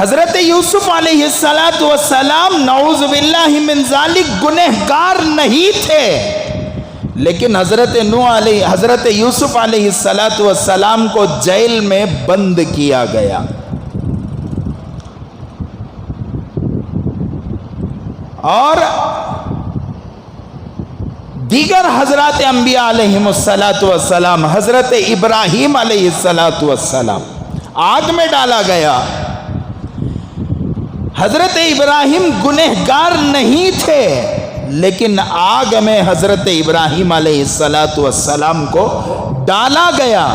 حضرت یوسف علیہ السلام نعوذ باللہ من ذالک گنہگار نہیں تھے، لیکن حضرت یوسف علیہ السلام کو جیل میں بند کیا گیا. اور دیگر حضرات انبیاء علیہم السلام، حضرت ابراہیم علیہ السلام آگ میں ڈالا گیا. حضرت ابراہیم گنہگار نہیں تھے، لیکن آگ میں حضرت ابراہیم علیہ السلام کو ڈالا گیا.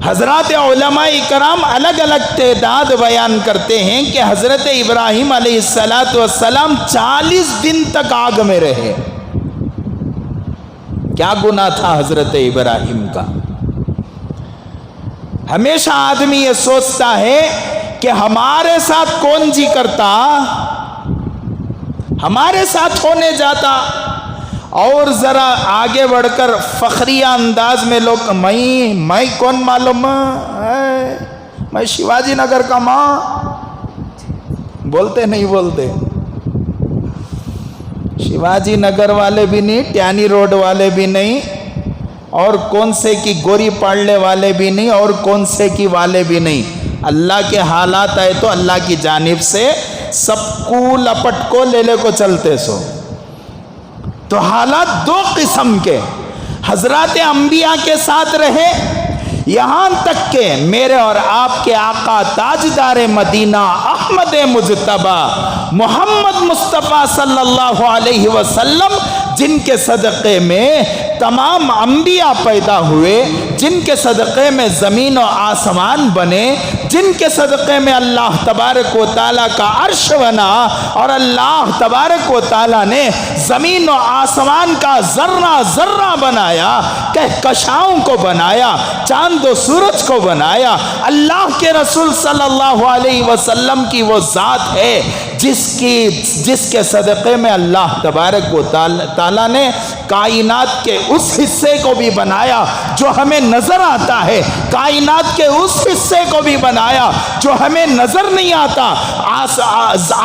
حضرات علماء کرام الگ الگ تعداد بیان کرتے ہیں کہ حضرت ابراہیم علیہ السلام 40 دن تک آگ میں رہے. کیا گناہ تھا حضرت ابراہیم کا؟ ہمیشہ آدمی یہ سوچتا ہے کہ ہمارے ساتھ کون جی کرتا، ہمارے ساتھ ہونے جاتا، اور ذرا آگے بڑھ کر فخریہ انداز میں لوگ میں کون معلوم ہے، میں شیواجی نگر کا ماں، بولتے نہیں بولتے؟ شیواجی نگر والے بھی نہیں، ٹیانی روڈ والے بھی نہیں، اور کون سے کی گوری پاڑلے والے بھی نہیں، اور کون سے کی والے بھی نہیں. اللہ کے حالات آئے تو اللہ کی جانب سے سب کو لپٹ کو لے لے کو چلتے سو. تو حالات دو قسم کے، حضرات انبیاء کے ساتھ رہے، یہاں تک کہ میرے اور آپ کے آقا تاجدار مدینہ احمد مجتبی محمد مصطفیٰ صلی اللہ علیہ وسلم، جن کے صدقے میں تمام انبیاء پیدا ہوئے، جن کے صدقے میں زمین و آسمان بنے، جن کے صدقے میں اللہ تبارک و تعالیٰ کا عرش بنا، اور اللہ تبارک و تعالیٰ نے زمین و آسمان کا ذرہ ذرہ بنایا، کہکشاؤں کو بنایا، چاند و سورج کو بنایا. اللہ کے رسول صلی اللہ علیہ وسلم کی وہ ذات ہے جس کے صدقے میں اللہ تبارک و تعالیٰ نے کائنات کے اس حصے کو بھی بنایا جو ہمیں نظر آتا ہے، کائنات کے اس حصے کو بھی بنایا جو ہمیں نظر نہیں آتا.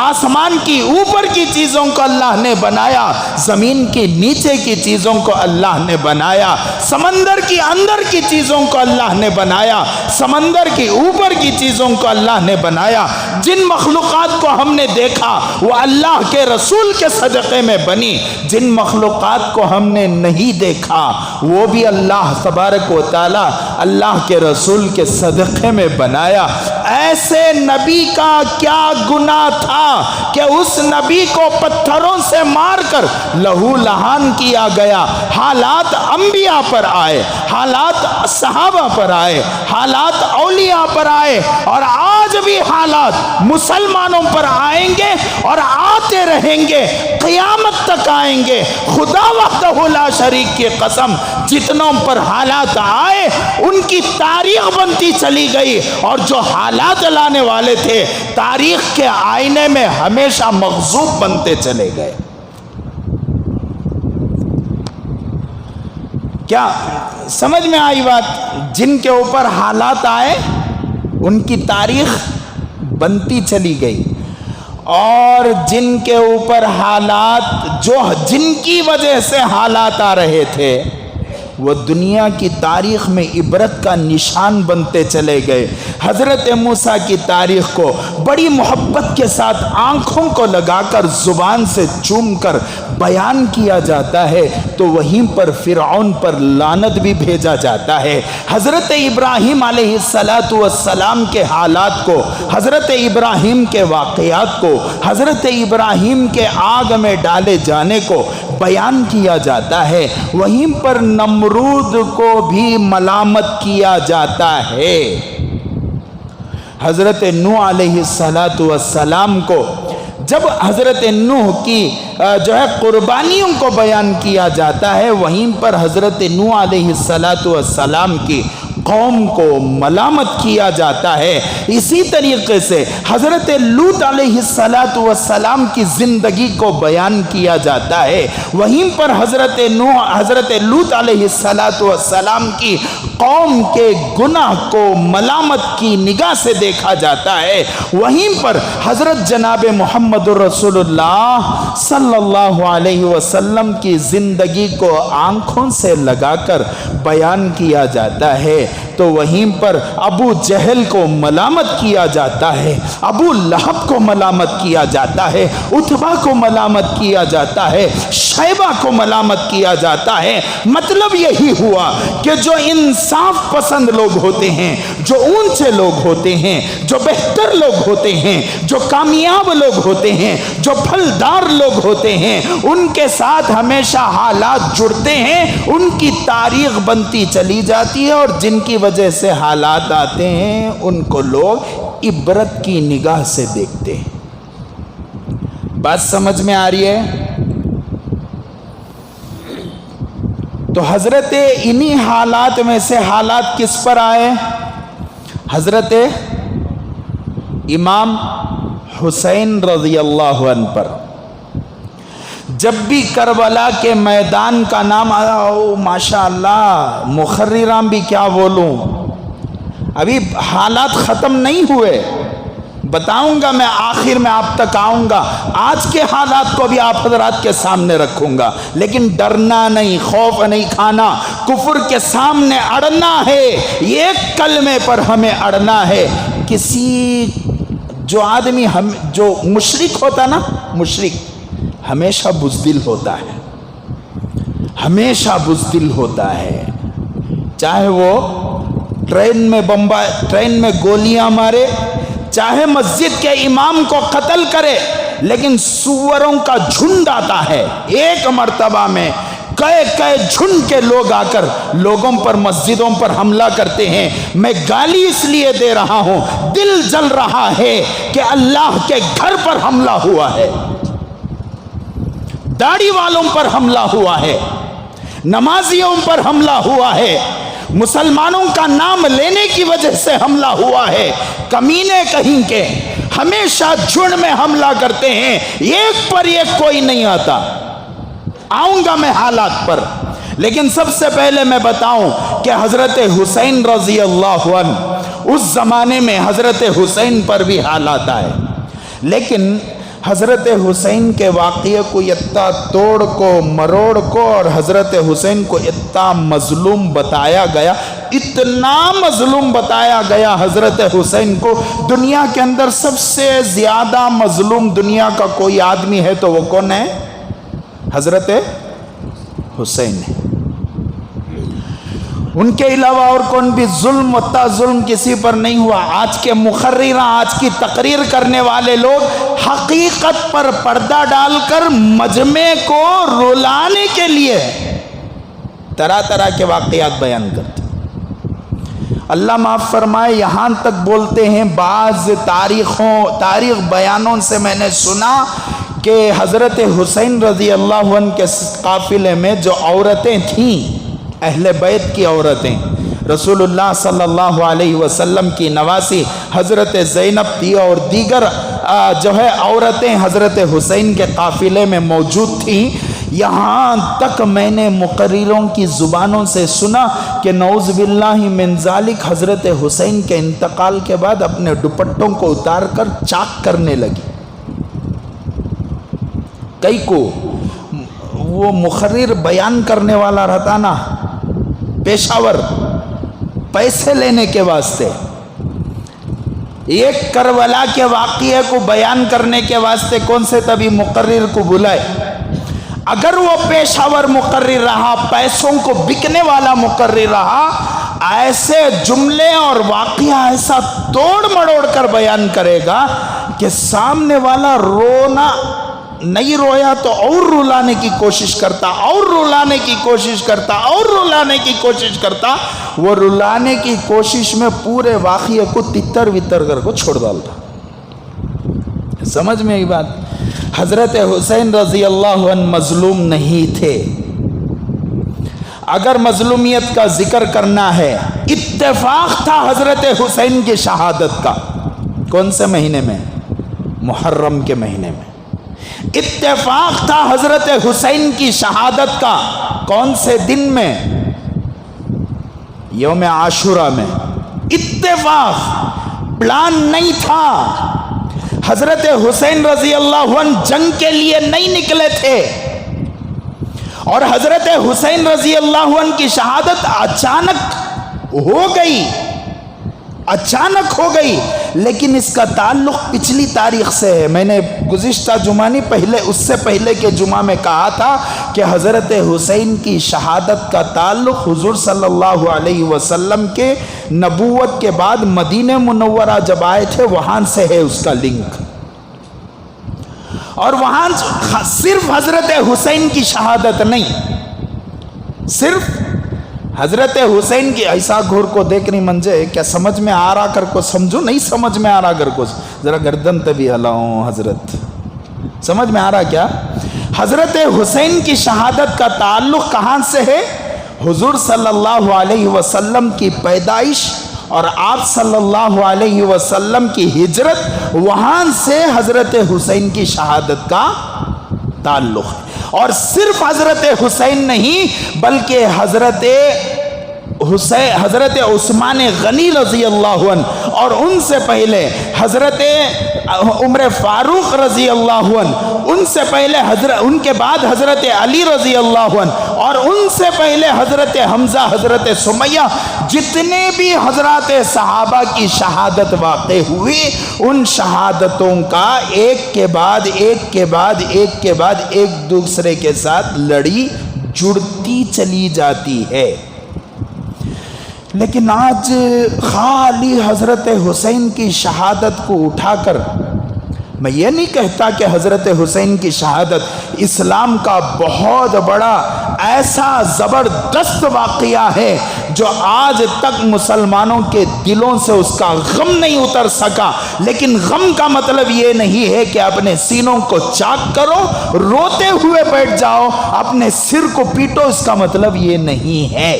آسمان کی اوپر کی چیزوں کو اللہ نے بنایا، زمین کی نیچے کی چیزوں کو اللہ نے بنایا، سمندر کی اندر کی چیزوں کو اللہ نے بنایا، سمندر کی اوپر کی چیزوں کو اللہ نے بنایا. جن مخلوقات کو ہم نے دیکھا وہ اللہ کے رسول کے صدقے میں بنی، جن مخلوقات کو ہم نے نہیں دیکھا وہ بھی اللہ تبارک و تعالی اللہ کے رسول کے صدقے میں بنایا. ایسے نبی کا کیا گناہ تھا کہ اس نبی کو پتھروں سے مار کر لہو لہان کیا گیا. حالات انبیاء پر آئے، حالات صحابہ پر آئے، حالات اولیاء پر آئے، اور آج بھی حالات مسلمانوں پر آئیں گے اور آتے رہیں گے، قیامت تک آئیں گے. خدا وحدہ لا شریک کی قسم، جتنوں پر حالات آئے ان کی تاریخ بنتی چلی گئی، اور جو حالات لانے والے تھے تاریخ کے آئینے میں ہمیشہ مغضوب بنتے چلے گئے. کیا سمجھ میں آئی بات؟ جن کے اوپر حالات آئے ان کی تاریخ بنتی چلی گئی، اور جن کے اوپر حالات جن کی وجہ سے حالات آ رہے تھے وہ دنیا کی تاریخ میں عبرت کا نشان بنتے چلے گئے. حضرت موسیٰ کی تاریخ کو بڑی محبت کے ساتھ آنکھوں کو لگا کر زبان سے چوم کر بیان کیا جاتا ہے تو وہیں پر فرعون پر لعنت بھی بھیجا جاتا ہے. حضرت ابراہیم علیہ السلام کے حالات کو، حضرت ابراہیم کے واقعات کو، حضرت ابراہیم کے آگ میں ڈالے جانے کو بیان کیا جاتا ہے، وہیں پر نمرود کو بھی ملامت کیا جاتا ہے. حضرت نوح علیہ السلام کو جب حضرت نوح کی قربانیوں کو بیان کیا جاتا ہے، وہیں پر حضرت نوح علیہ السلام کی قوم کو ملامت کیا جاتا ہے. اسی طریقے سے حضرت لوط علیہ السلام کی زندگی کو بیان کیا جاتا ہے، وہیں پر حضرت لوط علیہ السلام کی قوم کے گناہ کو ملامت کی نگاہ سے دیکھا جاتا ہے، وہیں پر حضرت جناب محمد رسول اللہ صلی اللہ علیہ وسلم کی زندگی کو آنکھوں سے لگا کر بیان کیا جاتا ہے تو وہیں پر ابو جہل کو ملامت کیا جاتا ہے، ابو لہب کو ملامت کیا جاتا ہے، عتبہ کو ملامت کیا جاتا ہے، شیبہ کو ملامت کیا جاتا ہے۔ مطلب یہی ہوا کہ جو انصاف پسند لوگ ہوتے ہیں، جو اونچے لوگ ہوتے ہیں، جو بہتر لوگ ہوتے ہیں، جو کامیاب لوگ ہوتے ہیں، جو پھلدار لوگ ہوتے ہیں، ان کے ساتھ ہمیشہ حالات جڑتے ہیں، ان کی تاریخ بنتی چلی جاتی ہے، اور جن کی وجہ سے حالات آتے ہیں ان کو لوگ عبرت کی نگاہ سے دیکھتے ہیں۔ بات سمجھ میں آ رہی ہے؟ تو حضرت انہی حالات میں سے حالات کس پر آئے؟ حضرت امام حسین رضی اللہ عنہ پر۔ جب بھی کربلا کے میدان کا نام آیا، ماشاء اللہ مخرران بھی کیا بولوں، ابھی حالات ختم نہیں ہوئے، بتاؤں گا میں، آخر میں آپ تک آؤں گا، آج کے حالات کو بھی آپ حضرات کے سامنے رکھوں گا، لیکن ڈرنا نہیں، خوف نہیں کھانا، کفر کے سامنے اڑنا ہے، ایک کلمے پر ہمیں اڑنا ہے۔ کسی جو آدمی جو مشرک ہوتا نا، مشرک ہمیشہ بزدل ہوتا ہے، ہمیشہ بزدل ہوتا ہے، چاہے وہ ٹرین میں گولیاں مارے، چاہے مسجد کے امام کو قتل کرے، لیکن سوروں کا جھنڈ آتا ہے، ایک مرتبہ میں کئے جھنڈ کے لوگ آ کر لوگوں پر، مسجدوں پر حملہ کرتے ہیں۔ میں گالی اس لیے دے رہا ہوں، دل جل رہا ہے کہ اللہ کے گھر پر حملہ ہوا ہے، داڑھی والوں پر حملہ ہوا ہے، نمازیوں پر حملہ ہوا ہے، مسلمانوں کا نام لینے کی وجہ سے حملہ ہوا ہے۔ کمینے کہیں کے ہمیشہ جھنڈ میں حملہ کرتے ہیں، ایک پر ایک کوئی نہیں آتا۔ آؤں گا میں حالات پر، لیکن سب سے پہلے میں بتاؤں کہ حضرت حسین رضی اللہ عنہ، اس زمانے میں حضرت حسین پر بھی حالات آئے، لیکن حضرت حسین کے واقعے کو اتنا توڑ کو مروڑ کو اور حضرت حسین کو اتنا مظلوم بتایا گیا، اتنا مظلوم بتایا گیا حضرت حسین کو۔ دنیا کے اندر سب سے زیادہ مظلوم دنیا کا کوئی آدمی ہے تو وہ کون ہے؟ حضرت حسین ہے۔ ان کے علاوہ اور کون بھی ظلم وتا ظلم کسی پر نہیں ہوا۔ آج کے مقررہ، آج کی تقریر کرنے والے لوگ حقیقت پر پردہ ڈال کر مجمع کو رلانے کے لیے طرح طرح کے واقعات بیان کرتے ہیں۔ اللہ معاف فرمائے، یہاں تک بولتے ہیں بعض تاریخ بیانوں سے میں نے سنا کہ حضرت حسین رضی اللہ عنہ کے قافلے میں جو عورتیں تھیں، اہل بیت کی عورتیں، رسول اللہ صلی اللہ علیہ وسلم کی نواسی حضرت زینب تھی اور دیگر جو ہے عورتیں حضرت حسین کے قافلے میں موجود تھیں۔ یہاں تک میں نے مقرروں کی زبانوں سے سنا کہ نعوذ باللہ من ذالک حضرت حسین کے انتقال کے بعد اپنے دوپٹوں کو اتار کر چاک کرنے لگی۔ کئی کو وہ مقرر بیان کرنے والا رہتا نا، پیشاور، پیسے لینے کے واسطے، ایک کربلا کے واقعے کو بیان کرنے کے واسطے کون سے طبی مقرر کو بلائے؟ اگر وہ پیشاور مقرر رہا، پیسوں کو بکنے والا مقرر رہا، ایسے جملے اور واقعہ ایسا توڑ مڑوڑ کر بیان کرے گا کہ سامنے والا رونا نہیں رویا تو اور رلانے کی کوشش کرتا، اور رلانے کی کوشش کرتا، اور رلانے کی کوشش کرتا، وہ رلانے کی کوشش میں پورے واقعے کو تتر وتر کر کو چھوڑ ڈالتا۔ سمجھ میں آئی بات؟ حضرت حسین رضی اللہ عنہ مظلوم نہیں تھے۔ اگر مظلومیت کا ذکر کرنا ہے، اتفاق تھا حضرت حسین کی شہادت کا۔ کون سے مہینے میں؟ محرم کے مہینے میں اتفاق تھا حضرت حسین کی شہادت کا۔ کون سے دن میں؟ یوم عاشورہ میں اتفاق پلان نہیں تھا. حضرت حسین رضی اللہ عنہ جنگ کے لیے نہیں نکلے تھے اور حضرت حسین رضی اللہ عنہ کی شہادت اچانک ہو گئی. لیکن اس کا تعلق پچھلی تاریخ سے ہے. میں نے گزشتہ جمعہ نہیں اس سے پہلے کے جمعہ میں کہا تھا کہ حضرت حسین کی شہادت کا تعلق حضور صلی اللہ علیہ وسلم کے نبوت کے بعد مدینہ منورہ جب آئے تھے وہاں سے ہے اس کا لنک. اور وہاں صرف حضرت حسین کی شہادت نہیں, صرف حضرت حسین کی ایسا گھور کو دیکھنی منجے کیا سمجھ میں آ رہا کر کو سمجھو, نہیں سمجھ میں آ رہا کر کو ذرا گردن تبھی ہلاؤں. حضرت سمجھ میں آ رہا کیا؟ حضرت حسین کی شہادت کا تعلق کہاں سے ہے؟ حضور صلی اللہ علیہ وسلم کی پیدائش اور آپ صلی اللہ علیہ وسلم کی ہجرت, وہاں سے حضرت حسین کی شہادت کا تعلق ہے. اور صرف حضرت حسین نہیں بلکہ حضرت عثمان غنی رضی اللہ عنہ اور ان سے پہلے حضرت عمر فاروق رضی اللہ عنہ, ان سے پہلے ان کے بعد حضرت علی رضی اللہ عنہ اور ان سے پہلے حضرت حمزہ, حضرت سمیہ, جتنے بھی حضرات صحابہ کی شہادت واقع ہوئی ان شہادتوں کا ایک کے بعد ایک دوسرے کے ساتھ لڑی جڑتی چلی جاتی ہے. لیکن آج خالی حضرت حسین کی شہادت کو اٹھا کر, میں یہ نہیں کہتا کہ حضرت حسین کی شہادت اسلام کا بہت بڑا ایسا زبردست واقعہ ہے جو آج تک مسلمانوں کے دلوں سے اس کا غم نہیں اتر سکا. لیکن غم کا مطلب یہ نہیں ہے کہ اپنے سینوں کو چاک کرو, روتے ہوئے بیٹھ جاؤ, اپنے سر کو پیٹو, اس کا مطلب یہ نہیں ہے.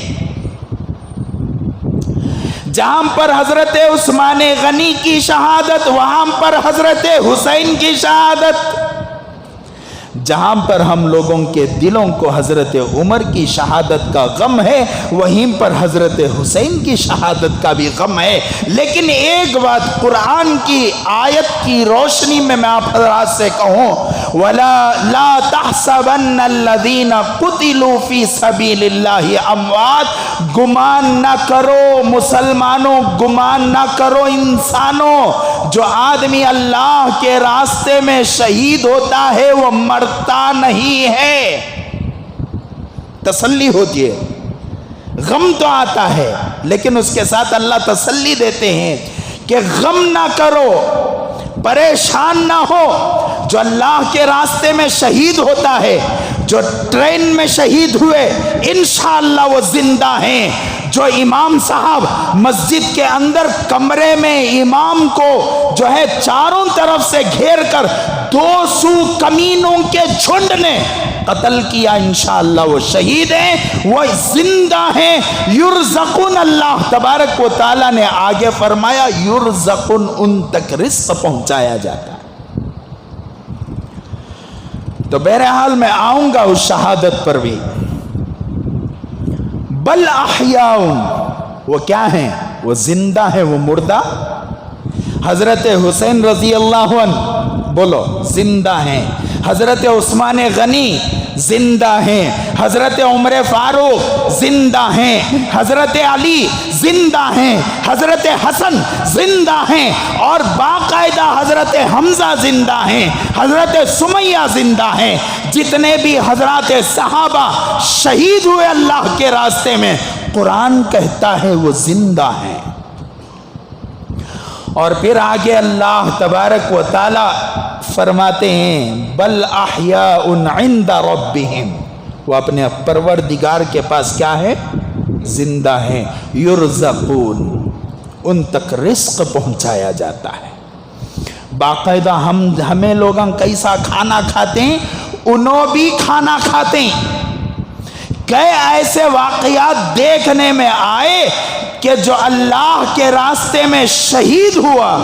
جہاں پر حضرت عثمان غنی کی شہادت وہاں پر حضرت حسین کی شہادت, جہاں پر ہم لوگوں کے دلوں کو حضرت عمر کی شہادت کا غم ہے وہیں پر حضرت حسین کی شہادت کا بھی غم ہے. لیکن ایک بات قرآن کی آیت کی روشنی میں آپ حضرات سے کہوں, لا تحسبن الذین قتلوا فی سبیل اللہ اموات, گمان نہ کرو مسلمانوں, گمان نہ کرو انسانوں, جو آدمی اللہ کے راستے میں شہید ہوتا ہے وہ مرتا نہیں ہے. تسلی ہوتی ہے, غم تو آتا ہے لیکن اس کے ساتھ اللہ تسلی دیتے ہیں کہ غم نہ کرو, پریشان نہ ہو. جو اللہ کے راستے میں شہید ہوتا ہے, جو ٹرین میں شہید ہوئے انشاءاللہ وہ زندہ ہیں. جو امام صاحب مسجد کے اندر کمرے میں امام کو جو ہے چاروں طرف سے گھیر کر 200 کمینوں کے جھنڈ نے قتل کیا, انشاءاللہ وہ شہید ہیں, وہ زندہ ہیں. یرزقون, اللہ تبارک و تعالیٰ نے آگے فرمایا یرزقون, ان تک رزق پہنچایا جاتا ہے. تو بہرحال میں آؤں گا اس شہادت پر بھی. بل احیاء, وہ کیا ہیں؟ وہ زندہ ہیں, وہ مردہ. حضرت حسین رضی اللہ عنہ بولو زندہ ہیں, حضرت عثمان غنی زندہ ہیں, حضرت عمر فاروق زندہ ہیں, حضرت علی زندہ ہیں, حضرت حسن زندہ ہیں, اور باقاعدہ حضرت حمزہ زندہ ہیں, حضرت سمیہ زندہ ہیں. جتنے بھی حضرات صحابہ شہید ہوئے اللہ کے راستے میں, قرآن کہتا ہے وہ زندہ ہیں. اور پھر آگے اللہ تبارک و تعالی فرماتے ہیں بل احیاء عند ربہم, وہ اپنے پروردگار کے پاس کیا ہے؟ زندہ ہیں. یرزقون, ان تک رزق پہنچایا جاتا ہے. باقاعدہ ہمیں لوگ کیسا کھانا کھاتے ہیں, انہوں بھی کھانا کھاتے ہیں. کئی ایسے واقعات دیکھنے میں آئے کہ جو اللہ کے راستے میں شہید ہوا,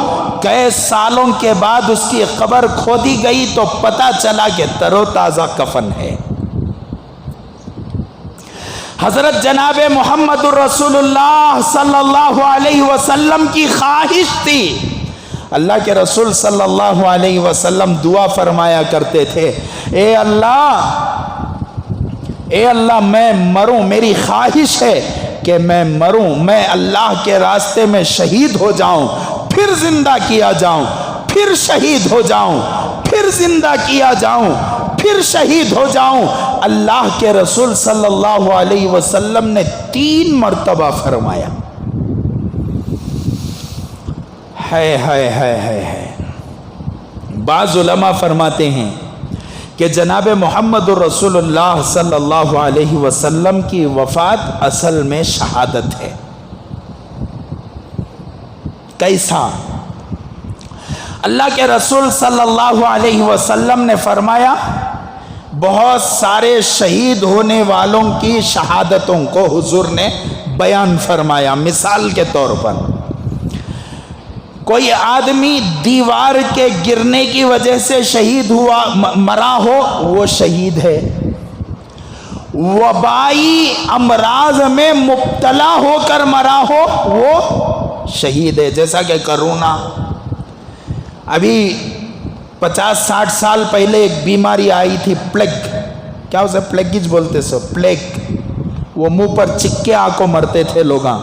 کئی سالوں کے بعد اس کی قبر کھودی گئی تو پتہ چلا کہ تر و تازہ کفن ہے. حضرت جناب محمد رسول اللہ صلی اللہ علیہ وسلم کی خواہش تھی. اللہ کے رسول صلی اللہ علیہ وسلم دعا فرمایا کرتے تھے، اے اللہ میں مروں، میری خواہش ہے کہ میں مروں، میں اللہ کے راستے میں شہید ہو جاؤں، پھر زندہ کیا جاؤں، پھر شہید ہو جاؤں، پھر زندہ کیا جاؤں، پھر شہید ہو جاؤں. اللہ کے رسول صلی اللہ علیہ وسلم نے 3 مرتبہ فرمایا. ہے بعض علماء فرماتے ہیں کہ جناب محمد رسول اللہ صلی اللہ علیہ وسلم کی وفات اصل میں شہادت ہے. کیسا؟ اللہ کے رسول صلی اللہ علیہ وسلم نے فرمایا بہت سارے شہید ہونے والوں کی شہادتوں کو حضور نے بیان فرمایا. مثال کے طور پر کوئی آدمی دیوار کے گرنے کی وجہ سے شہید ہوا، مرا ہو، وہ شہید ہے. وبائی امراض میں مبتلا ہو کر مرا ہو، وہ شہید ہے. جیسا کہ کرونا، ابھی 50-60 سال پہلے ایک بیماری آئی تھی، پلیگ، کیا اسے پلیگز بولتے سو، پلیگ، وہ منہ پر چکے آ کو مرتے تھے لوگاں.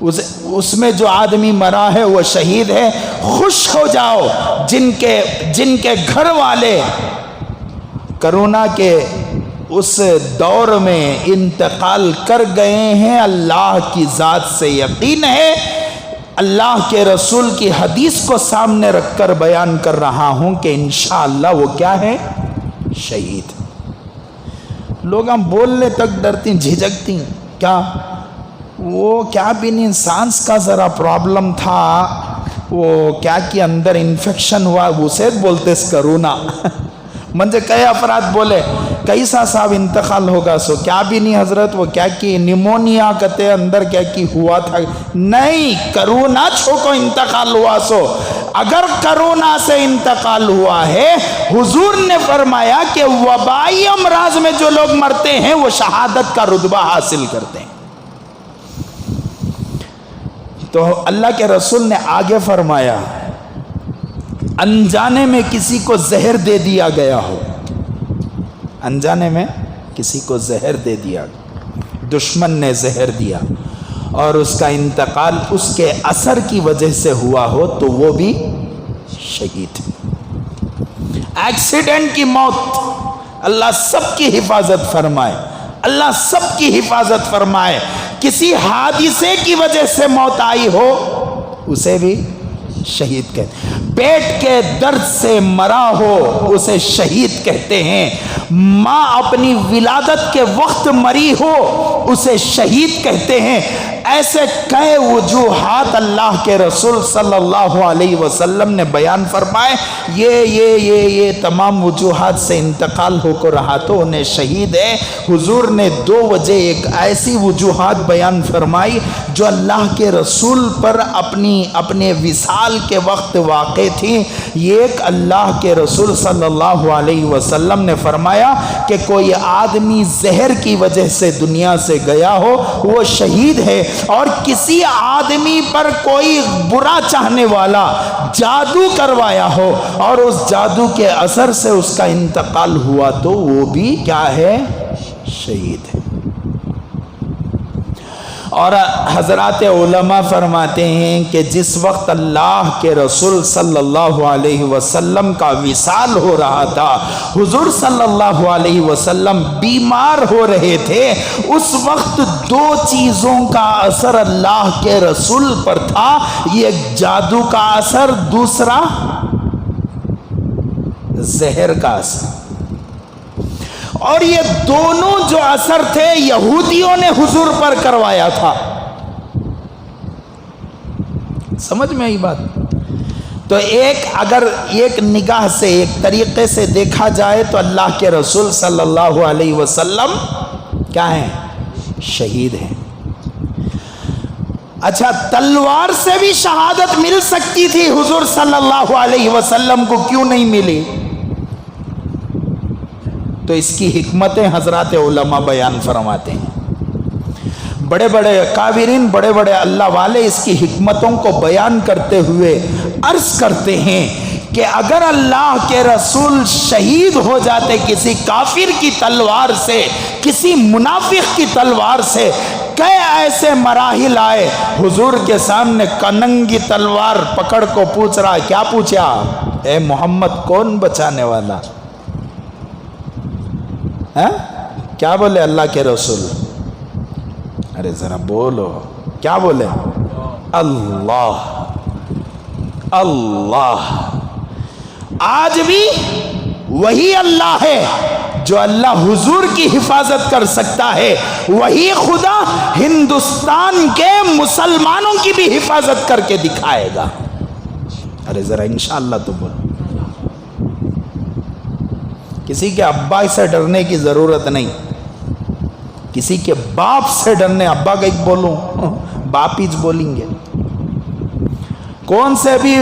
اس میں جو آدمی مرا ہے وہ شہید ہے. خوش ہو جاؤ جن کے گھر والے کرونا کے اس دور میں انتقال کر گئے ہیں. اللہ کی ذات سے یقین ہے، اللہ کے رسول کی حدیث کو سامنے رکھ کر بیان کر رہا ہوں کہ انشاءاللہ وہ کیا ہے؟ شہید. لوگ ہم بولنے تک ڈرتی، جھجکتی. کیا وہ کیا بھی نہیں، سانس کا ذرا پرابلم تھا، وہ کیا کہ اندر انفیکشن ہوا، اسے بولتے کرونا. منجھے کئی افراد بولے کیسا صاحب انتقال ہوگا، سو کیا بھی نہیں حضرت، وہ کیا کی نیمونیا کہتے اندر کیا کی ہوا تھا. نہیں، کرونا چھو کو انتقال ہوا. سو اگر کرونا سے انتقال ہوا ہے، حضور نے فرمایا کہ وبائی امراض میں جو لوگ مرتے ہیں وہ شہادت کا رتبہ حاصل کرتے ہیں. تو اللہ کے رسول نے آگے فرمایا انجانے میں کسی کو زہر دے دیا گیا ہو، انجانے میں کسی کو زہر دے دیا، دشمن نے زہر دیا اور اس کا انتقال اس کے اثر کی وجہ سے ہوا ہو تو وہ بھی شہید. ایکسیڈنٹ کی موت، اللہ سب کی حفاظت فرمائے، اللہ سب کی حفاظت فرمائے. کسی حادثے کی وجہ سے موت آئی ہو اسے بھی شہید کہتے ہیں. پیٹ کے درد سے مرا ہو اسے شہید کہتے ہیں. ماں اپنی ولادت کے وقت مری ہو اسے شہید کہتے ہیں. ایسے کئی وجوہات اللہ کے رسول صلی اللہ علیہ وسلم نے بیان فرمائے. یہ تمام وجوہات سے انتقال ہو کر رہا تو انہیں شہید ہے. حضور نے 2 وجہ ایک ایسی وجوہات بیان فرمائی جو اللہ کے رسول پر اپنے وصال کے وقت واقع تھی. ایک اللہ کے رسول صلی اللہ علیہ وسلم نے فرمایا کہ کوئی آدمی زہر کی وجہ سے دنیا سے گیا ہو وہ شہید ہے، اور کسی آدمی پر کوئی برا چاہنے والا جادو کروایا ہو اور اس جادو کے اثر سے اس کا انتقال ہوا تو وہ بھی کیا ہے؟ شہید ہے. اور حضرات علماء فرماتے ہیں کہ جس وقت اللہ کے رسول صلی اللہ علیہ وسلم کا وصال ہو رہا تھا، حضور صلی اللہ علیہ وسلم بیمار ہو رہے تھے، اس وقت 2 چیزوں کا اثر اللہ کے رسول پر تھا. ایک جادو کا اثر، دوسرا زہر کا اثر. اور یہ دونوں جو اثر تھے یہودیوں نے حضور پر کروایا تھا. سمجھ میں آئی بات؟ تو اگر ایک نگاہ سے، ایک طریقے سے دیکھا جائے تو اللہ کے رسول صلی اللہ علیہ وسلم کیا ہیں؟ شہید ہیں. اچھا، تلوار سے بھی شہادت مل سکتی تھی حضور صلی اللہ علیہ وسلم کو، کیوں نہیں ملی؟ تو اس کی حکمتیں حضرات علماء بیان فرماتے ہیں. بڑے بڑے کافرین، بڑے بڑے اللہ والے اس کی حکمتوں کو بیان کرتے ہوئے عرض کرتے ہیں کہ اگر اللہ کے رسول شہید ہو جاتے کسی کافر کی تلوار سے، کسی منافق کی تلوار سے، کئی ایسے مراحل آئے، حضور کے سامنے کننگی تلوار پکڑ کو پوچھ رہا، کیا پوچھا؟ اے محمد کون بچانے والا؟ کیا بولے اللہ کے رسول؟ ارے ذرا بولو، کیا بولے؟ اللہ اللہ۔ آج بھی وہی اللہ ہے جو اللہ حضور کی حفاظت کر سکتا ہے، وہی خدا ہندوستان کے مسلمانوں کی بھی حفاظت کر کے دکھائے گا۔ ارے ذرا انشاءاللہ تو بولو۔ کسی کے ابا سے ڈرنے کی ضرورت نہیں، کسی کے باپ سے ڈرنے، ابا کا ایک بولوں باپ ہی بولیں گے، کون سے بھی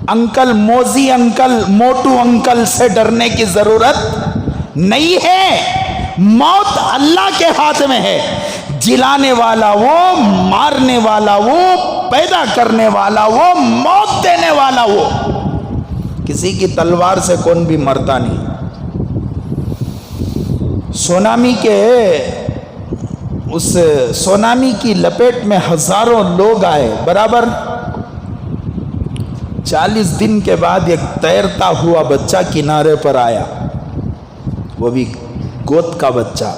انکل، موزی انکل، موٹو انکل سے ڈرنے کی ضرورت نہیں ہے۔ موت اللہ کے ہاتھ میں ہے، جلانے والا وہ، مارنے والا وہ، پیدا کرنے والا وہ، موت دینے والا وہ۔ کسی کی تلوار سے کون بھی مرتا نہیں۔ سونامی کے اس سونامی کی لپیٹ میں ہزاروں لوگ آئے، برابر 40 دن کے بعد ایک تیرتا ہوا بچہ کنارے پر آیا، وہ بھی گود کا بچہ،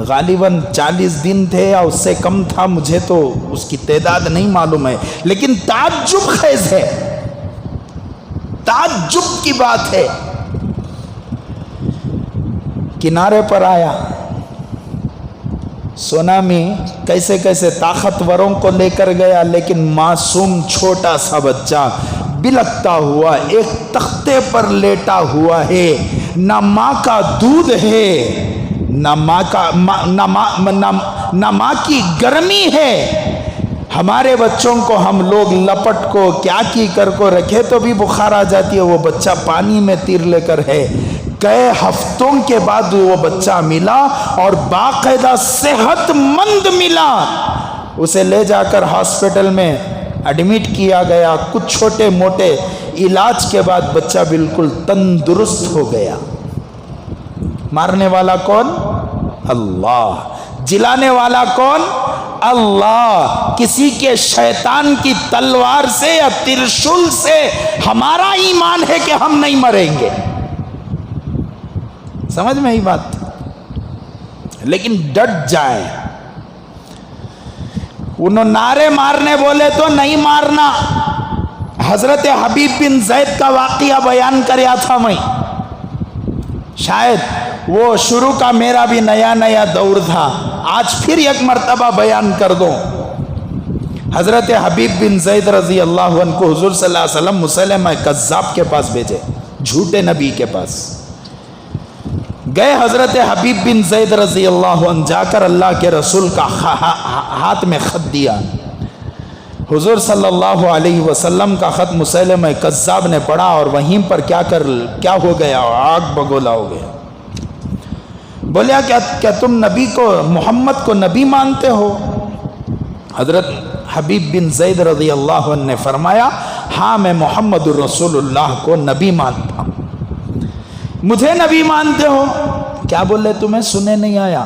غالباً 40 دن تھے یا اس سے کم تھا، مجھے تو اس کی تعداد نہیں معلوم ہے، لیکن تعجب خیز ہے، تعجب کی بات ہے۔ کنارے پر آیا، سونامی کیسے کیسے طاقتوروں کو لے کر گیا، لیکن معصوم چھوٹا سا بچہ بلکتا ہوا ایک تختے پر لیٹا ہوا ہے، نہ ماں کا دودھ ہے، نہ ماں کی گرمی ہے۔ ہمارے بچوں کو ہم لوگ لپٹ کو کیا کی کر کو رکھے تو بھی بخار آ جاتی ہے، وہ بچہ پانی میں تیر لے کر ہے۔ کئی ہفتوں کے بعد وہ بچہ ملا اور باقاعدہ صحت مند ملا، اسے لے جا کر ہاسپٹل میں ایڈمٹ کیا گیا، کچھ چھوٹے موٹے علاج کے بعد بچہ بالکل تندرست ہو گیا۔ مارنے والا کون؟ اللہ۔ جلانے والا کون؟ اللہ۔ کسی کے شیطان کی تلوار سے یا ترشول سے ہمارا ایمان ہے کہ ہم نہیں مریں گے، سمجھ میں ہی بات، لیکن ڈٹ جائیں۔ انہوں نعرے مارنے بولے تو نہیں مارنا۔ حضرت حبیب بن زید کا واقعہ بیان کریا تھا میں، شاید وہ شروع کا میرا بھی نیا نیا دور تھا، آج پھر ایک مرتبہ بیان کر دوں۔ حضرت حبیب بن زید رضی اللہ عنہ کو حضور صلی اللہ علیہ وسلم مسلمہ کذاب کے پاس بھیجے، جھوٹے نبی کے پاس گئے۔ حضرت حبیب بن زید رضی اللہ عنہ جا کر اللہ کے رسول کا ہاتھ میں خط دیا۔ حضور صلی اللہ علیہ وسلم کا خط مسلمہ کذاب نے پڑھا اور وہیں پر کیا ہو گیا؟ آگ بگولا ہو گیا۔ بولیا کیا تم نبی کو، محمد کو نبی مانتے ہو؟ حضرت حبیب بن زید رضی اللہ عنہ نے فرمایا، ہاں میں محمد الرسول اللہ کو نبی مانتا ہوں۔ مجھے نبی مانتے ہو؟ کیا بولے تمہیں سنے نہیں آیا؟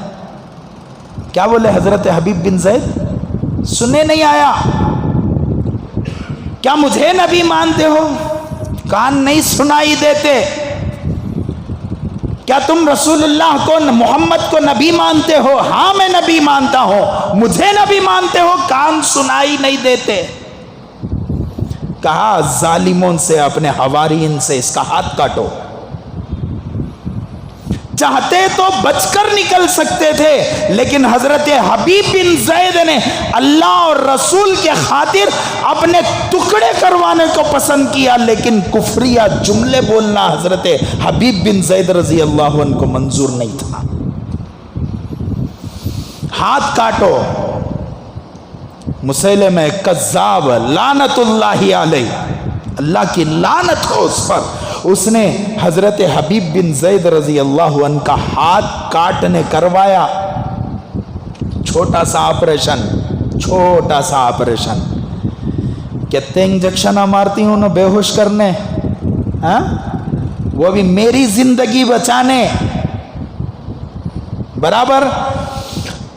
کیا بولے حضرت حبیب بن زید؟ سنے نہیں آیا؟ کیا مجھے نبی مانتے ہو؟ کان نہیں سنائی دیتے؟ کیا تم رسول اللہ کو، محمد کو نبی مانتے ہو؟ ہاں میں نبی مانتا ہوں۔ مجھے نبی مانتے ہو؟ کان سنائی نہیں دیتے؟ کہا ظالموں سے، اپنے حواریین سے اس کا ہاتھ کاٹو۔ چاہتے تو بچ کر نکل سکتے تھے، لیکن حضرت حبیب بن زید نے اللہ اور رسول کے خاطر اپنے ٹکڑے کروانے کو پسند کیا، لیکن کفریہ جملے بولنا حضرت حبیب بن زید رضی اللہ عنہ کو منظور نہیں تھا۔ ہاتھ کاٹو۔ مسیلمہ کذاب لعنت اللہ علیہ، اللہ کی لعنت ہو اس پر، اس نے حضرت حبیب بن زید رضی اللہ عنہ کا ہاتھ کاٹنے کروایا۔ چھوٹا سا آپریشن کتنے انجیکشن مارتی ہوں انہوں بے ہوش کرنے، ہاں وہ بھی میری زندگی بچانے. برابر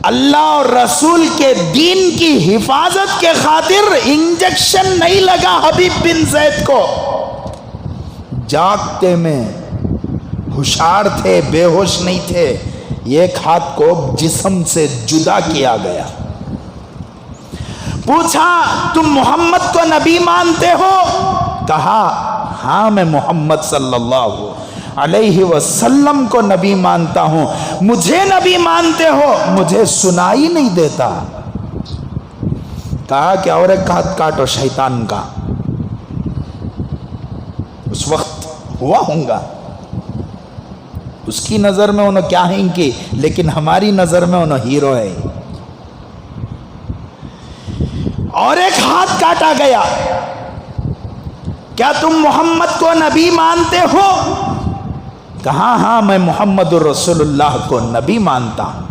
اللہ اور رسول کے دین کی حفاظت کے خاطر انجیکشن نہیں لگا حبیب بن زید کو. جاگتے میں ہوشیار تھے، بے ہوش نہیں تھے. ایک ہاتھ کو جسم سے جدا کیا گیا. پوچھا تم محمد کو نبی مانتے ہو؟ کہا ہاں میں محمد صلی اللہ علیہ وسلم کو نبی مانتا ہوں. مجھے نبی مانتے ہو؟ مجھے سنائی نہیں دیتا. کہا کہ اور ایک ہاتھ کاٹو شیطان کا. اس وقت ہوا ہوں گا، اس کی نظر میں انہوں کیا ہیں کی، لیکن ہماری نظر میں انہوں ہیرو ہے. اور ایک ہاتھ کاٹا گیا. کیا تم محمد کو نبی مانتے ہو؟ کہا ہاں میں محمد رسول اللہ کو نبی مانتا ہوں.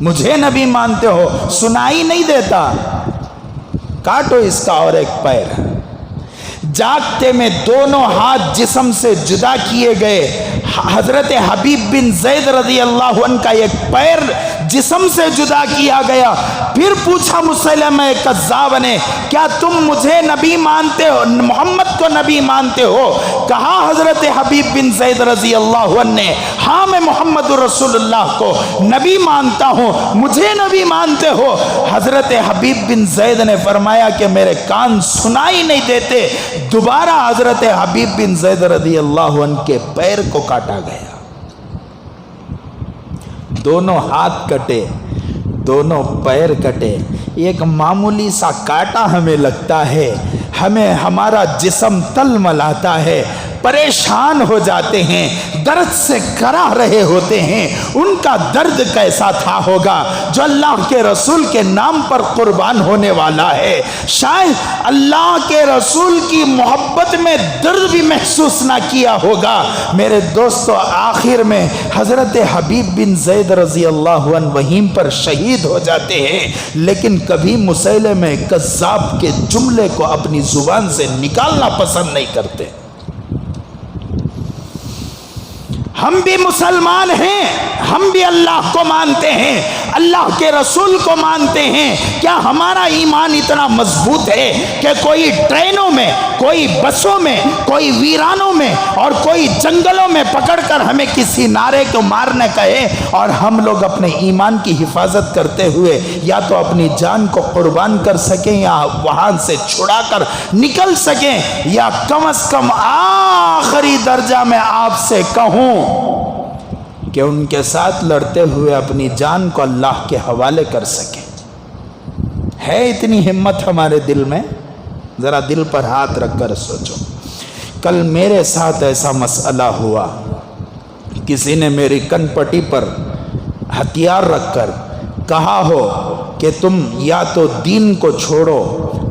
مجھے نبی مانتے ہو؟ سنائی نہیں دیتا. کاٹو اس کا اور ایک پیر. جاگتے میں دونوں ہاتھ جسم سے جدا کیے گئے. حضرت حبیب بن زید رضی اللہ عنہ کا ایک پیر جسم سے جدا کیا گیا. پھر پوچھا مسلمہ کذاب نے کیا تم مجھے نبی مانتے ہو، محمد کو نبی مانتے ہو؟ کہا حضرت حبیب بن زید رضی اللہ عنہ نے ہاں میں محمد رسول اللہ کو نبی مانتا ہوں. مجھے نبی مانتے ہو؟ حضرت حبیب بن زید نے فرمایا کہ میرے کان سنائی نہیں دیتے. دوبارہ حضرت حبیب بن زید رضی اللہ عنہ کے پیر کو کاٹا گیا. دونوں ہاتھ کٹے، دونوں پیر کٹے. ایک معمولی سا کاٹا ہمیں لگتا ہے، ہمیں ہمارا جسم تلملاتا ہے، پریشان ہو جاتے ہیں، درد سے کراہ رہے ہوتے ہیں. ان کا درد کیسا تھا ہوگا جو اللہ کے رسول کے نام پر قربان ہونے والا ہے. شاید اللہ کے رسول کی محبت میں درد بھی محسوس نہ کیا ہوگا. میرے دوستو آخر میں حضرت حبیب بن زید رضی اللہ عنہ وہیں پر شہید ہو جاتے ہیں. لیکن کبھی مسیلمہ کذاب کے جملے کو اپنی زبان سے نکالنا پسند نہیں کرتے. ہم بھی مسلمان ہیں، ہم بھی اللہ کو مانتے ہیں، اللہ کے رسول کو مانتے ہیں. کیا ہمارا ایمان اتنا مضبوط ہے کہ کوئی ٹرینوں میں، کوئی بسوں میں، کوئی ویرانوں میں اور کوئی جنگلوں میں پکڑ کر ہمیں کسی نعرے کو مارنے کہے اور ہم لوگ اپنے ایمان کی حفاظت کرتے ہوئے یا تو اپنی جان کو قربان کر سکیں یا وہاں سے چھڑا کر نکل سکیں؟ یا کم از کم آخری درجہ میں آپ سے کہوں کہ ان کے ساتھ لڑتے ہوئے اپنی جان کو اللہ کے حوالے کر سکیں. ہے اتنی ہمت ہمارے دل میں؟ ذرا دل پر ہاتھ رکھ کر سوچو. کل میرے ساتھ ایسا مسئلہ ہوا، کسی نے میری کن پٹی پر ہتھیار رکھ کر کہا ہو کہ تم یا تو دین کو چھوڑو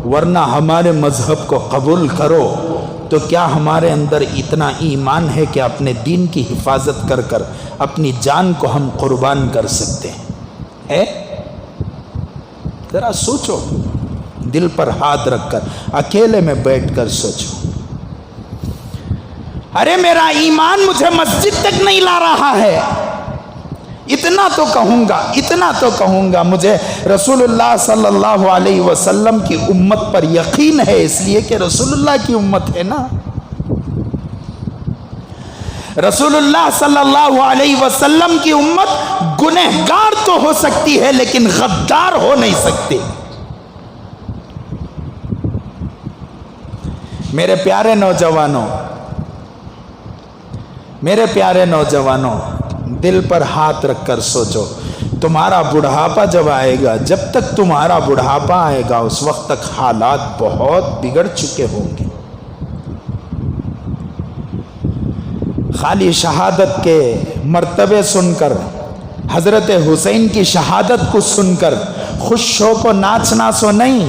ورنہ ہمارے مذہب کو قبول کرو. تو کیا ہمارے اندر اتنا ایمان ہے کہ اپنے دین کی حفاظت کر کر اپنی جان کو ہم قربان کر سکتے ہیں؟ ذرا سوچو، دل پر ہاتھ رکھ کر اکیلے میں بیٹھ کر سوچو. ارے میرا ایمان مجھے مسجد تک نہیں لا رہا ہے. اتنا تو کہوں گا مجھے رسول اللہ صلی اللہ علیہ وسلم کی امت پر یقین ہے، اس لیے کہ رسول اللہ کی امت ہے نا. رسول اللہ صلی اللہ علیہ وسلم کی امت گنہگار تو ہو سکتی ہے لیکن غدار ہو نہیں سکتی. میرے پیارے نوجوانوں، دل پر ہاتھ رکھ کر سوچو. تمہارا بڑھاپا جب آئے گا، جب تک تمہارا بڑھاپا آئے گا اس وقت تک حالات بہت بگڑ چکے ہوں گے. خالی شہادت کے مرتبے سن کر، حضرت حسین کی شہادت کو سن کر خوش ہو کو ناچنا سو نہیں.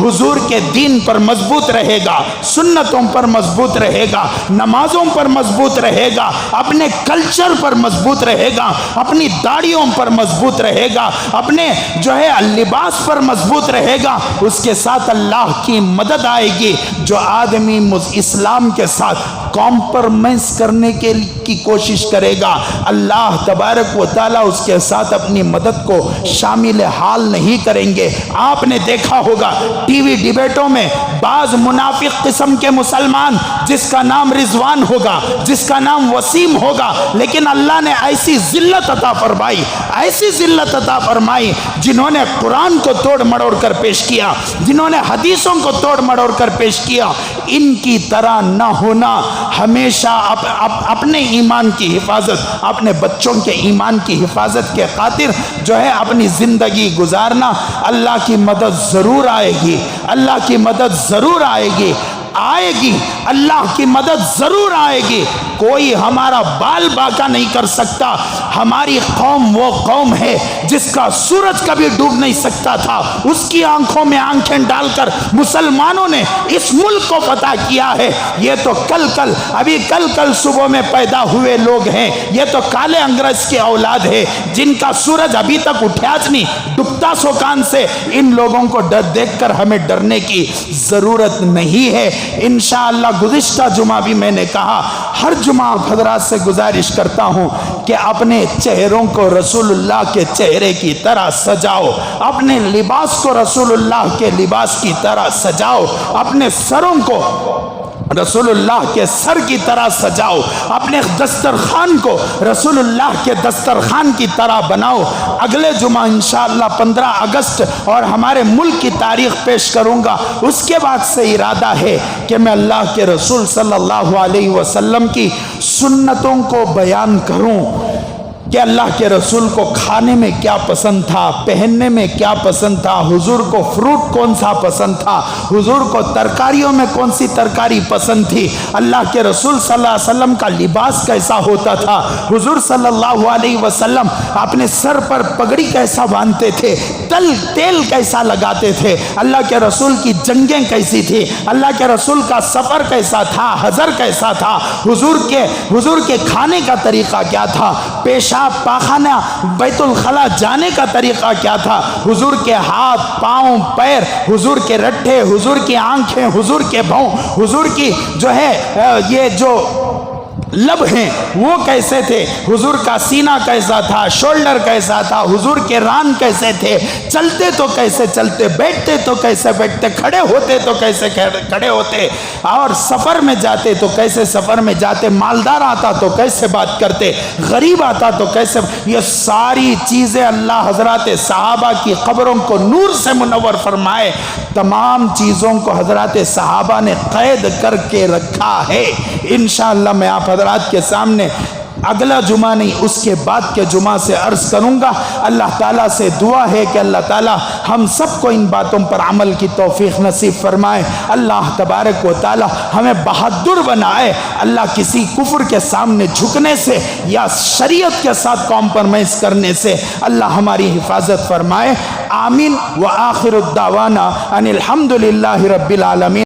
حضور کے دین پر مضبوط رہے گا، سنتوں پر مضبوط رہے گا، نمازوں پر مضبوط رہے گا، اپنے کلچر پر مضبوط رہے گا، اپنی داڑھیوں پر مضبوط رہے گا، اپنے لباس پر مضبوط رہے گا، اس کے ساتھ اللہ کی مدد آئے گی۔ جو آدمی اسلام کے ساتھ کمپرومائز کرنے کی کوشش کرے گا، اللہ تبارک و تعالیٰ اس کے ساتھ اپنی مدد کو شامل حال نہیں کریں گے۔ آپ نے دیکھا ہوگا ٹی وی ڈیبیٹوں میں بعض منافق قسم کے مسلمان، جس کا نام رضوان ہوگا، جس کا نام وسیم ہوگا، لیکن اللہ نے ایسی ذلت عطا فرمائی، ایسی ذلت عطا فرمائی، جنہوں نے قرآن کو توڑ مڑوڑ کر پیش کیا، جنہوں نے حدیثوں کو توڑ مڑوڑ کر پیش کیا۔ ان کی طرح نہ ہونا، ہمیشہ اپنے ایمان کی حفاظت، اپنے بچوں کے ایمان کی حفاظت کے خاطر اپنی زندگی گزارنا۔ اللہ کی مدد ضرور آئے گی، اللہ کی مدد ضرور آئے گی، آئے گی، اللہ کی مدد ضرور آئے گی۔ کوئی ہمارا بال باکا نہیں کر سکتا۔ ہماری قوم وہ قوم ہے جس کا سورج کبھی ڈوب نہیں سکتا تھا، اس کی آنکھوں میں آنکھیں ڈال کر مسلمانوں نے اس ملک کو فتح کیا ہے۔ یہ تو ابھی کل صبح میں پیدا ہوئے لوگ ہیں، یہ تو کالے انگریز کی اولاد ہے جن کا سورج ابھی تک اٹھاچ نہیں، ڈوبتا سوکان سے۔ ان لوگوں کو دیکھ کر ہمیں ڈرنے کی ضرورت نہیں ہے۔ انشاءاللہ گزشتہ جمعہ بھی میں نے کہا، ہر جمعہ آپ حضرات سے گزارش کرتا ہوں کہ اپنے چہروں کو رسول اللہ کے چہرے کی طرح سجاؤ، اپنے لباس کو رسول اللہ کے لباس کی طرح سجاؤ، اپنے سروں کو رسول اللہ کے سر کی طرح سجاؤ، اپنے دسترخوان کو رسول اللہ کے دسترخوان کی طرح بناؤ۔ اگلے جمعہ انشاءاللہ 15 اگست اور ہمارے ملک کی تاریخ پیش کروں گا۔ اس کے بعد سے ارادہ ہے کہ میں اللہ کے رسول صلی اللہ علیہ وسلم کی سنتوں کو بیان کروں کہ اللہ کے رسول کو کھانے میں کیا پسند تھا، پہننے میں کیا پسند تھا، حضور کو فروٹ کون سا پسند تھا، حضور کو ترکاریوں میں کون سی ترکاری پسند تھی، اللہ کے رسول صلی اللہ علیہ وسلم کا لباس کیسا ہوتا تھا، حضور صلی اللہ علیہ وسلم اپنے سر پر پگڑی کیسا باندھتے تھے، تیل کیسا لگاتے تھے، اللہ کے رسول کی جنگیں کیسی تھی، اللہ کے رسول کا سفر کیسا تھا، حضر کیسا تھا، حضور کے کھانے کا طریقہ کیا تھا، پیشاب پاخانہ بیت الخلا جانے کا طریقہ کیا تھا، حضور کے ہاتھ پاؤں پیر، حضور کے رٹھے، حضور کی آنکھیں، حضور کے بھوں، حضور کی یہ جو لب ہیں وہ کیسے تھے، حضور کا سینہ کیسا تھا، شولڈر کیسا تھا، حضور کے ران کیسے تھے، چلتے تو کیسے چلتے، بیٹھتے تو کیسے بیٹھتے، کھڑے ہوتے تو کیسے کھڑے ہوتے، اور سفر میں جاتے تو کیسے سفر میں جاتے، مالدار آتا تو کیسے بات کرتے، غریب آتا تو کیسے۔ یہ ساری چیزیں اللہ حضرات صحابہ کی قبروں کو نور سے منور فرمائے، تمام چیزوں کو حضرات صحابہ نے قید کر کے رکھا ہے۔ انشاءاللہ میں آپ حضرات کے سامنے اگلا جمعہ نہیں، اس کے بعد کے جمعہ سے عرض کروں گا۔ اللہ تعالیٰ سے دعا ہے کہ اللہ تعالیٰ ہم سب کو ان باتوں پر عمل کی توفیق نصیب فرمائے۔ اللہ تبارک و تعالیٰ ہمیں بہادر بنائے، اللہ کسی کفر کے سامنے جھکنے سے یا شریعت کے ساتھ کمپرومائز کرنے سے اللہ ہماری حفاظت فرمائے۔ آمین۔ وآخر الدعوانا ان الحمد للہ رب العالمین۔